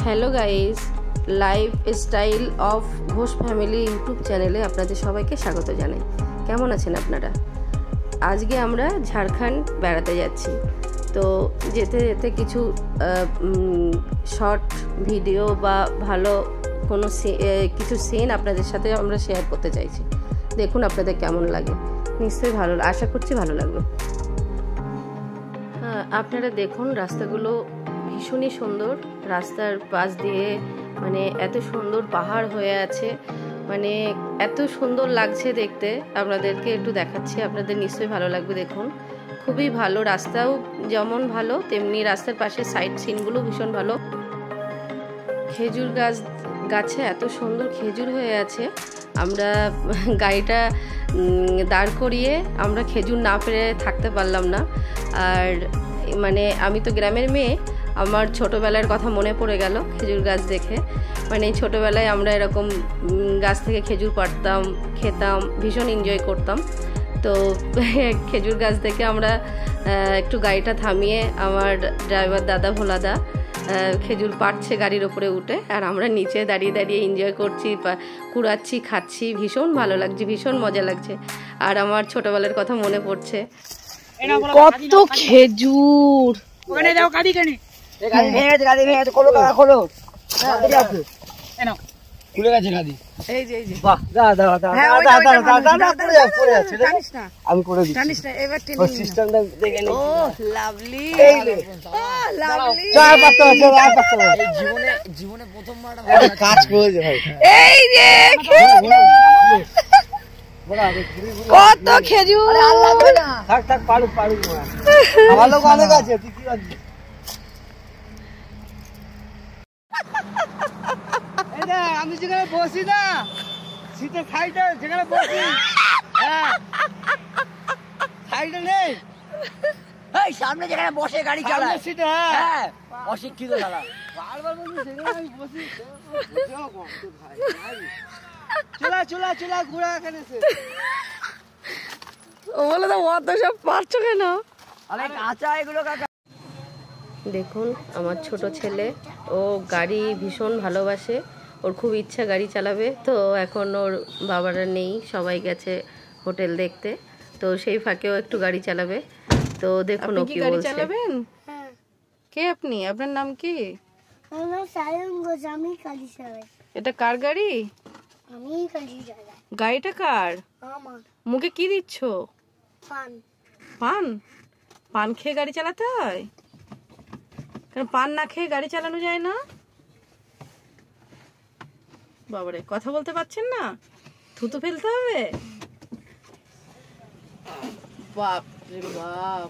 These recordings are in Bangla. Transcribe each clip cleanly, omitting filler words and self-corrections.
Hello guys, life style of Ghosh family YouTube চ্যানেলে আপনাদের সবাইকে স্বাগত জানাই। কেমন আছেন আপনারা? আজকে আমরা ঝাড়খণ্ড বেড়াতে যাচ্ছি। তো যেতে যেতে কিছু শর্ট ভিডিও বা ভালো কোনো কিছু সিন আপনাদের সাথে আমরা শেয়ার করতে চাইছি। দেখুন আপনাদের কেমন লাগে। নিশ্চয়ই ভালো, আশা করছি ভালো লাগবে। আপনারা দেখুন, রাস্তাগুলো ভীষণই সুন্দর। রাস্তার পাশ দিয়ে মানে এত সুন্দর পাহাড় হয়ে আছে, মানে এত সুন্দর লাগছে দেখতে। আপনাদেরকে একটু দেখাচ্ছি, আপনাদের নিশ্চয়ই ভালো লাগবে। দেখুন, খুবই ভালো। রাস্তাও যেমন ভালো, তেমনি রাস্তার পাশে সাইড সিনগুলো ভীষণ ভালো। খেজুর গাছে এত সুন্দর খেজুর হয়ে আছে। আমরা গাড়িটা দাঁড় করিয়ে আমরা খেজুর না পেরে থাকতে পারলাম না। আর মানে আমি তো গ্রামের মেয়ে, আমার ছোটোবেলার কথা মনে পড়ে গেল খেজুর গাছ দেখে। মানে ছোটোবেলায় আমরা এরকম গাছ থেকে খেজুর পাড়তাম, খেতাম, ভীষণ এনজয় করতাম। তো খেজুর গাছ দেখে আমরা একটু গাড়িটা থামিয়ে আমার ড্রাইভার দাদা ভোলাদা খেজুর পাড়ছে গাড়ির ওপরে উঠে, আর আমরা নিচে দাঁড়িয়ে দাঁড়িয়ে এনজয় করছি, কুড়াচ্ছি, খাচ্ছি। ভীষণ ভালো লাগছে, ভীষণ মজা লাগছে। আর আমার ছোটোবেলার কথা মনে পড়ছে। কত খেজুর! জীবনে প্রথমবার কাজ করেছে ভাই। কত খেজুর! থাক থাক, পারুক পারুক, আমার লোক অনেক আছে। তুই কি ভাবছিস? আমি যেখানে বসি না, শীতের সাইডে যেখানে বসি, সাইডে নেই, সামনে যেখানে বসে গাড়ি চালায় সিটে। হ্যাঁ, অশিক্ষিত শালা। বারবার বলছি সেখানে আমি বসি। চলা চলা চলা, ঘোরা এখানে। ও বলে তো অত সব পারছো কেন? আরে কাঁচা এগুলো কাকা। দেখুন, আমার ছোট ছেলে, ও গাড়ি ভীষণ ভালোবাসে। ওর খুব ইচ্ছা গাড়ি চালাবে। তো এখন ওর বাবারা নেই, সবাই গেছে হোটেল দেখতে। তো সেই ফাঁকেও একটু গাড়ি চালাবে। তো দেখুন ও কি গাড়ি চালাবেন। কে আপনি? আপনার নাম কি? এটা কার গাড়ি? গাড়িটা কার? মুখে কি দিচ্ছ? পান? পান খেয়ে গাড়ি চালাতে হয়? কারণ পান না খেয়ে গাড়ি চালানো যায় না। বাবারে, কথা বলতে পারছেন না? থুতু ফেলতে হবে? বাপ রে বাপ!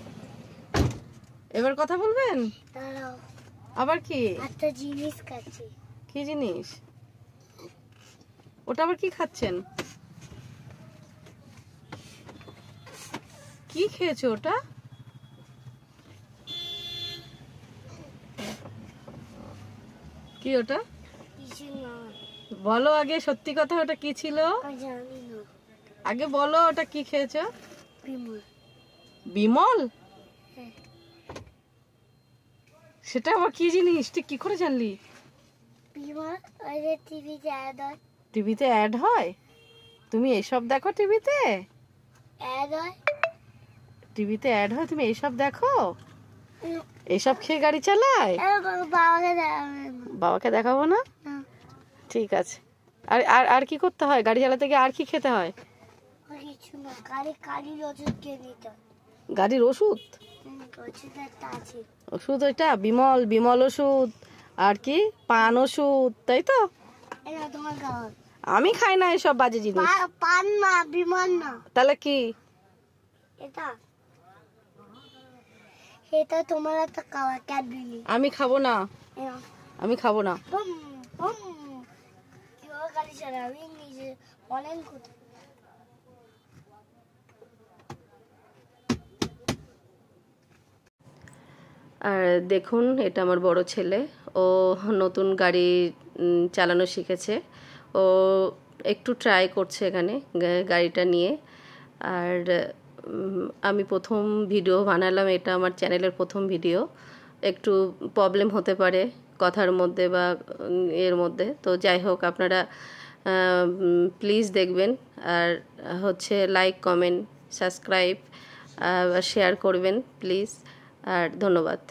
এবার কথা বলবেন? আবার কি? একটা জিনিস খাচ্ছি। কি জিনিস ওটা? আবার কি খাচ্ছেন? কি খেয়েছো ওটা? কি ওটা? বলো আগে সত্যি কথা, ওটা কি ছিল? আগে বলো, ওটা কি খেয়েছো? বিমল? সেটা আবার কি জিনিস? তুই কি করে জানলি? টিভিতে অ্যাড হয়? তুমি এইসব দেখো টিভিতে? টিভিতে অ্যাড হয়, তুমি এইসব দেখো? এইসব খেয়ে গাড়ি চালায়? বাবাকে দেখাবো না? ঠিক আছে। আর আর আর কি করতে হয় গাড়ি চালাতে গিয়ে? আর কি খেতে হয়? গাড়ির ওষুধ? ওষুধ ওইটা বিমল, বিমল ওষুধ। আর কি? পান ওষুধ, তাই তো? আমি খাই না এসব বাজে জিনিস। পান না, বিমল না। তাহলে কি? এটা তোমার একটা খাবার, ক্যাডবেরি। আমি খাবো না, আমি খাবো না। গাড়ি চালাবি নিজে বলেন কোথায়? আর দেখুন, এটা আমার বড় ছেলে। ও নতুন গাড়ি চালানো শিখেছে। ও একটু ট্রাই করছে এখানে গাড়িটা নিয়ে। আর আমি প্রথম ভিডিও বানালাম, এটা আমার চ্যানেলের প্রথম ভিডিও। একটু প্রবলেম হতে পারে, কথার মধ্যে বা এর মধ্যে। তো যাই হোক, আপনারা প্লিজ দেখবেন, আর হচ্ছে লাইক, কমেন্ট, সাবস্ক্রাইব, শেয়ার করবেন প্লিজ, আর ধন্যবাদ।